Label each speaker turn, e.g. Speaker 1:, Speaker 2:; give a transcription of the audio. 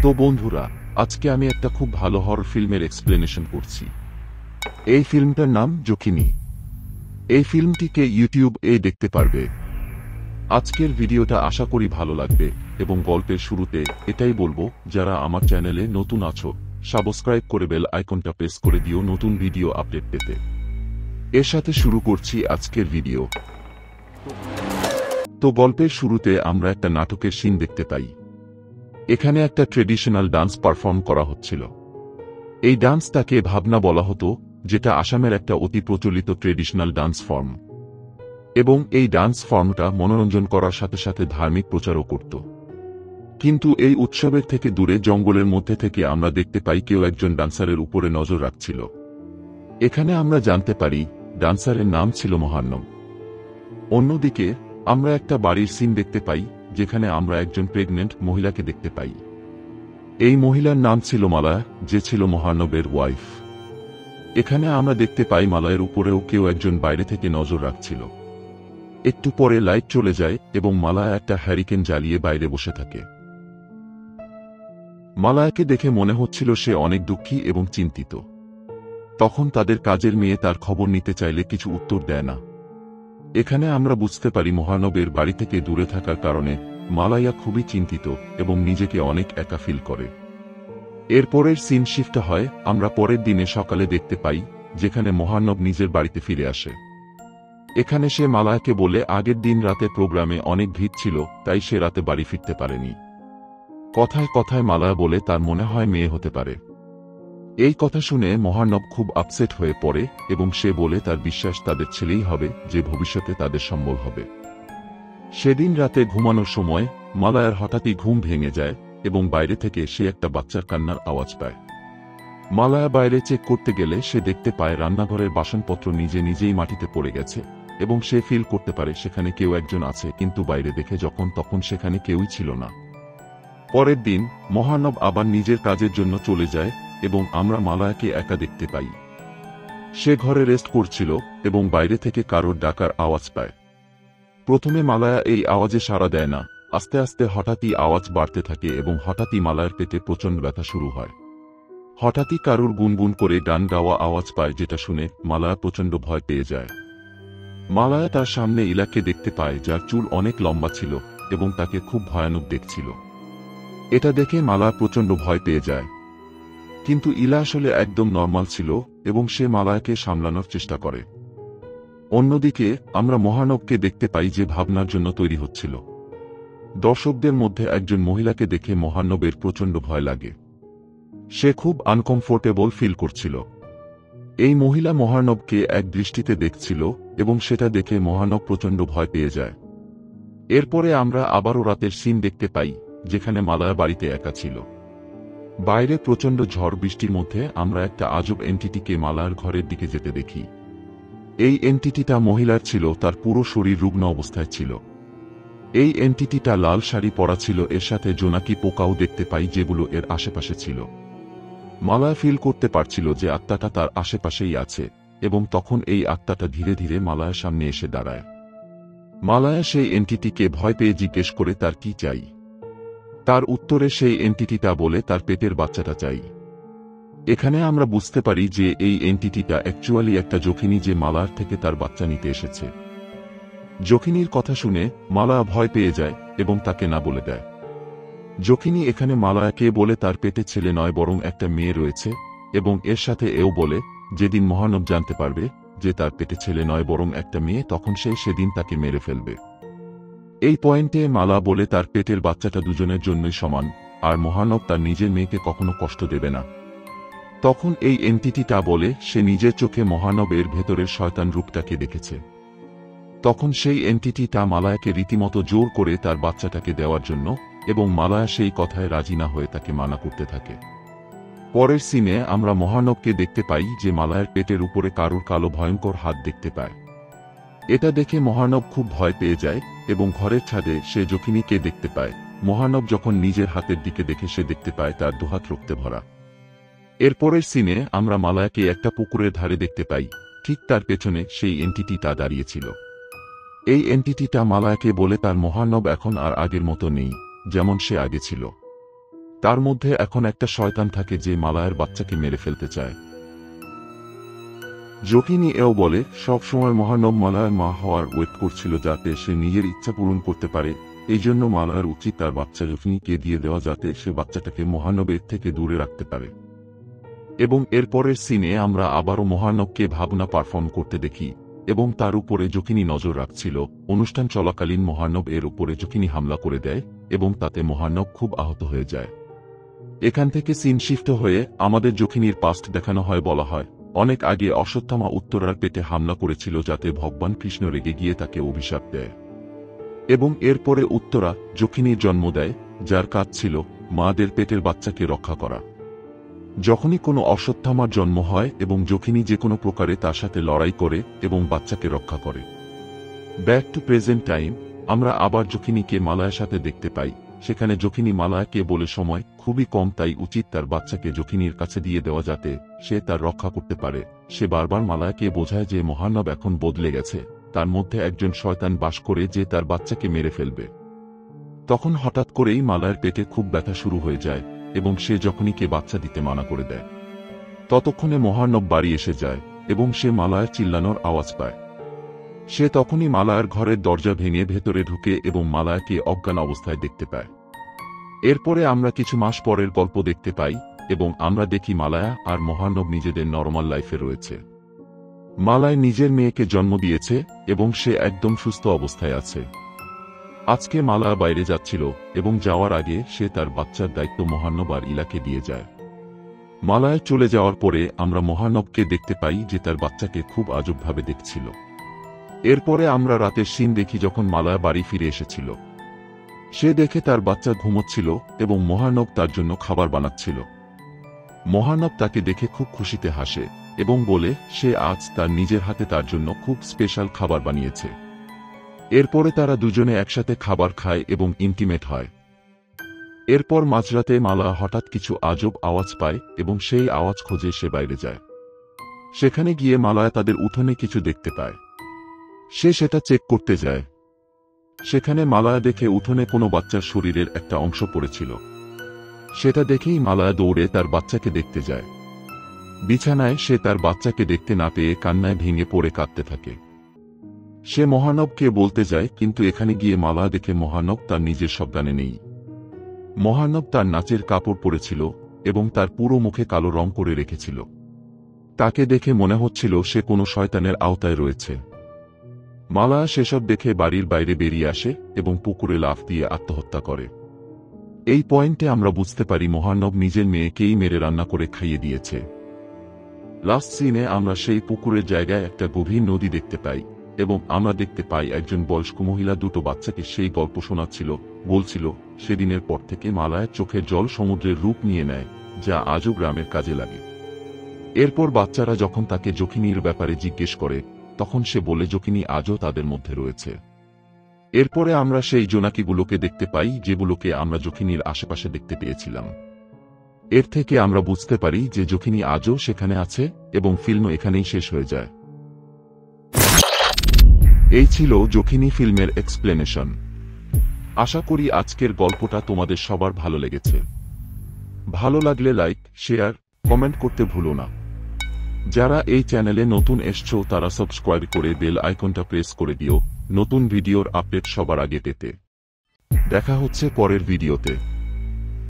Speaker 1: তো বন্ধুরা, আজকে আমি একটা খুব ভালো হরর ফিল্মের এক্সপ্লেনেশন করছি। এই ফিল্মটার নাম জোকিনি। এই ফিল্মটিকে ইউটিউব-এ দেখতে পারবে। আজকের ভিডিওটা আশা করি ভালো লাগবে এবং গল্পের শুরুতে এটাই বলবো, যারা আমার চ্যানেলে নতুন আছো সাবস্ক্রাইব করে বেল আইকনটা প্রেস করে দিও নতুন ভিডিও আপডেট পেতে। এর সাথে শুরু করছি আজকের ভিডিও। তো গল্পের শুরুতে আমরা একটা নাটকের সিন দেখতে পাই। এখানে একটা ট্রেডিশনাল ডান্স পারফর্ম করা হচ্ছিল। এই ডান্সটাকে ভাবনা বলা হতো, যেটা আসামের একটা অতি প্রচলিত ট্রেডিশনাল ডান্স ফর্ম, এবং এই ডান্স ফর্মটা মনোরঞ্জন করার সাথে সাথে ধার্মিক প্রচারও করত। কিন্তু এই উৎসবের থেকে দূরে জঙ্গলের মধ্যে থেকে আমরা দেখতে পাই কেউ একজন ডান্সারের উপরে নজর রাখছিল। এখানে আমরা জানতে পারি ডান্সারের নাম ছিল মহান্নব। অন্যদিকে আমরা একটা বাড়ির সিন দেখতে পাই, যেখানে আমরা একজন প্রেগনেন্ট মহিলাকে দেখতে পাই। এই মহিলার নাম ছিল মালায়া, যে ছিল মহার্ণবের ওয়াইফ। এখানে আমরা দেখতে পাই মালায়ের উপরেও কেউ একজন বাইরে থেকে নজর রাখছিল। একটু পরে লাইট চলে যায় এবং মালায়া একটা হ্যারিকেন জ্বালিয়ে বাইরে বসে থাকে। মালায়াকে দেখে মনে হচ্ছিল সে অনেক দুঃখী এবং চিন্তিত। তখন তাদের কাজের মেয়ে তার খবর নিতে চাইলে কিছু উত্তর দেয় না। এখানে আমরা বুঝতে পারি মহানবের বাড়ি থেকে দূরে থাকার কারণে মালায়া খুবই চিন্তিত এবং নিজেকে অনেক একা ফিল করে। এরপরের সিন শিফট হয়, আমরা পরের দিনে সকালে দেখতে পাই, যেখানে মহানব নিজের বাড়িতে ফিরে আসে। এখানে সে মালায়াকে বলে আগের দিন রাতে প্রোগ্রামে অনেক ভিড় ছিল, তাই সে রাতে বাড়ি ফিরতে পারেনি। কথায় কথায় মালায়া বলে তার মনে হয় মেয়ে হতে পারে। এই কথা শুনে মহানব খুব আপসেট হয়ে পড়ে এবং সে বলে তার বিশ্বাস তাদের ছেলেই হবে, যে ভবিষ্যতে তাদের সম্বল হবে। সেদিন রাতে ঘুমানোর সময় মালায়ার হঠাৎই ঘুম ভেঙে যায় এবং বাইরে থেকে সে একটা বাচ্চার কান্নার আওয়াজ পায়। মালায়া বাইরে চেক করতে গেলে সে দেখতে পায় রান্নাঘরের বাসনপত্র নিজে নিজেই মাটিতে পড়ে গেছে এবং সে ফিল করতে পারে সেখানে কেউ একজন আছে, কিন্তু বাইরে দেখে তখন সেখানে কেউই ছিল না। পরের দিন মহানব আবার নিজের কাজের জন্য চলে যায় এবং আমরা মালায়াকে একা দেখতে পাই। সে ঘরে রেস্ট করছিল এবং বাইরে থেকে কারোর ডাকার আওয়াজ পায়। প্রথমে মালায়া এই আওয়াজে সাড়া দেয় না, আস্তে আস্তে হঠাৎই আওয়াজ বাড়তে থাকে এবং হঠাৎই মালায়ার পেটে প্রচণ্ড ব্যথা শুরু হয়। হঠাৎই কারুর গুনগুন করে গান গাওয়া আওয়াজ পায়, যেটা শুনে মালায়া প্রচণ্ড ভয় পেয়ে যায়। মালায়া তার সামনে ইলাকে দেখতে পায়, যার চুল অনেক লম্বা ছিল এবং তাকে খুব ভয়ানক দেখছিল। এটা দেখে মালায়া প্রচণ্ড ভয় পেয়ে যায়, কিন্তু ইলা আসলে একদম নর্মাল ছিল এবং সে মালায়াকে সামলানোর চেষ্টা করে। অন্যদিকে আমরা মহানবকে দেখতে পাই, যে ভাবনার জন্য তৈরি হচ্ছিল। দর্শকদের মধ্যে একজন মহিলাকে দেখে মহানবের প্রচণ্ড ভয় লাগে। সে খুব আনকমফোর্টেবল ফিল করছিল। এই মহিলা মহানবকে এক দৃষ্টিতে দেখছিল এবং সেটা দেখে মহানব প্রচণ্ড ভয় পেয়ে যায়। এরপরে আমরা আবারও রাতের সিন দেখতে পাই, যেখানে মালায়া বাড়িতে একা ছিল। বাইরে প্রচণ্ড ঝড় বৃষ্টির মধ্যে আমরা একটা আজব এন্টিটিকে মালায়ার ঘরের দিকে যেতে দেখি। এই এন্টিটিটা মহিলার ছিল, তার পুরো শরীর রুগ্ন অবস্থায় ছিল। এই এন্টিটিটা লাল শাড়ি পরা ছিল, এর সাথে জোনাকি পোকাও দেখতে পাই, যেগুলো এর আশেপাশে ছিল। মালায়া ফিল করতে পারছিল যে আত্মাটা তার আশেপাশেই আছে, এবং তখন এই আত্মাটা ধীরে ধীরে মালায়ার সামনে এসে দাঁড়ায়। মালায়া সেই এন্টিটিকে ভয় পেয়ে জিজ্ঞেস করে তার কি চাই। তার উত্তরে সেই এন্টিটিটা বলে তার পেটের বাচ্চাটা চাই। এখানে আমরা বুঝতে পারি যে এই এন্টিটিটা অ্যাকচুয়ালি একটা জোকিনি, যে মালায়ার থেকে তার বাচ্চা নিতে এসেছে। জোকিনির কথা শুনে মালায়া ভয় পেয়ে যায় এবং তাকে না বলে দেয়। জোকিনি এখানে মালায়াকে বলে তার পেটে ছেলে নয় বরং একটা মেয়ে রয়েছে, এবং এর সাথে এও বলে যেদিন মহানব জানতে পারবে যে তার পেটে ছেলে নয় বরং একটা মেয়ে, তখন সেদিন তাকে মেরে ফেলবে। এই পয়েন্টে মালা বলে তার পেটের বাচ্চাটা দুজনের জন্যই সমান, আর মহানব তার নিজের মেয়েকে কখনো কষ্ট দেবে না। তখন এই এন্টিটিটা বলে সে নিজের চোখে মহানবের ভেতরের শয়তান রূপটাকে দেখেছে। তখন সেই এন্টিটিটা মালায়াকে রীতিমতো জোর করে তার বাচ্চাটাকে দেওয়ার জন্য, এবং মালায়া সেই কথায় রাজি না হয়ে তাকে মানা করতে থাকে। পরের সিনে আমরা মহানবকে দেখতে পাই, যে মালায়ার পেটের উপরে কারুর কালো ভয়ঙ্কর হাত দেখতে পায়। এটা দেখে মহানব খুব ভয় পেয়ে যায় এবং ঘরের ছাদে সে জোকিনিকে দেখতে পায়। মহানব যখন নিজের হাতের দিকে দেখে সে দেখতে পায় তার দুহাত রক্তে ভরা। এরপরের সিনে আমরা মালায়াকে একটা পুকুরের ধারে দেখতে পাই, ঠিক তার পেছনে সেই এন্টিটিটা দাঁড়িয়েছিল। এই এন্টিটিটা মালায়াকে বলে তার মহানব এখন আর আগের মতো নেই, যেমন সে আগে ছিল। তার মধ্যে এখন একটা শয়তান থাকে যে মালায়ার বাচ্চাকে মেরে ফেলতে চায়। জকিনী এও বলে সব সময় মহানব মালায়ার মা হওয়ার ওয়েট করছিল যাতে সে নিজের ইচ্ছা পূরণ করতে পারে, এই জন্য মালায়ার উচিত তার বাচ্চা জকিনীকে দিয়ে দেওয়া যাতে সে বাচ্চাটাকে মহানবের থেকে দূরে রাখতে পারে। এবং এরপরের সিনে আমরা আবারও মহানবকে ভাবনা পারফর্ম করতে দেখি এবং তার উপরে জকিনী নজর রাখছিল। অনুষ্ঠান চলাকালীন মহানব এর উপরে জকিনী হামলা করে দেয় এবং তাতে মহানব খুব আহত হয়ে যায়। এখান থেকে সিন শিফট হয়ে আমাদের জকিনীর পাস্ট দেখানো হয়। বলা হয় অনেক আগে অশ্বত্থামা উত্তরার পেটে হামলা করেছিল যাতে ভগবান কৃষ্ণ রেগে গিয়ে তাকে অভিশাপ দেয় এবং এরপরে উত্তরা জকিনীর জন্ম দেয়, যার কাজ ছিল মাদের পেটের বাচ্চাকে রক্ষা করা। যখনই কোনো অশ্বত্থামার জন্ম হয় এবং জকিনী যে কোনো প্রকারে তার সাথে লড়াই করে এবং বাচ্চাকে রক্ষা করে। ব্যাক টু প্রেজেন্ট টাইম, আমরা আবার জকিনীকে মালায়ার সাথে দেখতে পাই। সেখানে জকিনী মালায়াকে বলে সময় খুবই কম, তাই উচিত তার বাচ্চাকে জকিনীর কাছে দিয়ে দেওয়া যাতে সে তার রক্ষা করতে পারে। সে বারবার মালায়াকে বোঝায় যে মহানব এখন বদলে গেছে, তার মধ্যে একজন শয়তান বাস করে যে তার বাচ্চাকে মেরে ফেলবে। তখন হঠাৎ করেই মালায়ার পেটে খুব ব্যথা শুরু হয়ে যায় এবং সে জকিনীকে বাচ্চা দিতে মানা করে দেয়। ততক্ষণে মহানব বাড়ি এসে যায় এবং সে মালায়ার চিল্লানোর আওয়াজ পায়। সে তখনই মালায়ার ঘরের দরজা ভেঙে ভেতরে ঢুকে এবং মালায়াকে অজ্ঞান অবস্থায় দেখতে পায়। এরপরে আমরা কিছু মাস পরের গল্প দেখতে পাই এবং আমরা দেখি মালায়া আর মহানব নিজেদের নরমাল লাইফে রয়েছে। মালায় নিজের মেয়েকে জন্ম দিয়েছে এবং সে একদম সুস্থ অবস্থায় আছে। আজকে মালায়া বাইরে যাচ্ছিল এবং যাওয়ার আগে সে তার বাচ্চার দায়িত্ব মহানব আর ইলাকে দিয়ে যায়। মালায় চলে যাওয়ার পরে আমরা মহানবকে দেখতে পাই যে তার বাচ্চাকে খুব আজবভাবে দেখছিল। এরপরে আমরা রাতের সিন দেখি যখন মালায়া বাড়ি ফিরে এসেছিল। সে দেখে তার বাচ্চা ঘুমোচ্ছিল এবং মহানব তার জন্য খাবার বানাচ্ছিল। মহানব তাকে দেখে খুব খুশিতে হাসে এবং বলে সে আজ তার নিজের হাতে তার জন্য খুব স্পেশাল খাবার বানিয়েছে। এরপরে তারা দুজনে একসাথে খাবার খায় এবং ইন্টিমেট হয়। এরপর মাঝরাতে মালায়া হঠাৎ কিছু আজব আওয়াজ পায় এবং সেই আওয়াজ খোঁজে সে বাইরে যায়। সেখানে গিয়ে মালায়া তাদের উঠোনে কিছু দেখতে পায়। সে সেটা চেক করতে যায়। সেখানে মালায়া দেখে উঠোনে কোনো বাচ্চার শরীরের একটা অংশ পড়েছিল। সেটা দেখেই মালায়া দৌড়ে তার বাচ্চাকে দেখতে যায়। বিছানায় সে তার বাচ্চাকে দেখতে না পেয়ে কান্নায় ভেঙে পড়ে কাঁদতে থাকে। সে মহানবকে বলতে যায়, কিন্তু এখানে গিয়ে মালায়া দেখে মহানব তার নিজের সজ্ঞানে নেই। মহানব তার নাচের কাপড় পরেছিল এবং তার পুরো মুখে কালো রং করে রেখেছিল। তাকে দেখে মনে হচ্ছিল সে কোনো শয়তানের আওতায় রয়েছে। মালায়া সেসব দেখে বাড়ির বাইরে বেরিয়ে আসে এবং পুকুরে লাফ দিয়ে আত্মহত্যা করে। এই পয়েন্টে আমরা বুঝতে পারি মহানব নিজের মেয়েকেই মেরে রান্না করে খাইয়ে দিয়েছে। লাস্ট সিনে আমরা সেই পুকুরের জায়গায় একটা গভীর নদী দেখতে পাই এবং আমরা দেখতে পাই একজন বয়স্ক মহিলা দুটো বাচ্চাকে সেই গল্প শোনাচ্ছিল। বলছিল সেদিনের পর থেকে মালায়ার চোখের জল সমুদ্রের রূপ নিয়ে নেয়, যা আজও গ্রামের কাজে লাগে। এরপর বাচ্চারা যখন তাকে জকিনীর ব্যাপারে জিজ্ঞেস করে তখন সে বলে জকিনী আজও তাদের মধ্যে রয়েছে। এরপরে আমরা সেই জোনাকিগুলোকে দেখতে পাই যেগুলোকে আমরা জকিনীর আশেপাশে দেখতে পেয়েছিলাম। এর থেকে আমরা বুঝতে পারি যে জকিনী আজও সেখানে আছে এবং ফিল্ম এখানেই শেষ হয়ে যায়। এই ছিল জকিনী ফিল্মের এক্সপ্লেনেশন। আশা করি আজকের গল্পটা তোমাদের সবার ভালো লেগেছে। ভালো লাগলে লাইক, শেয়ার, কমেন্ট করতে ভুলো না। যারা এই চ্যানেলে নতুন এসছো তারা সাবস্ক্রাইব করে বেল আইকনটা প্রেস করে দিও নতুন ভিডিওর আপডেট সবার আগে পেতে। দেখা হচ্ছে পরের ভিডিওতে।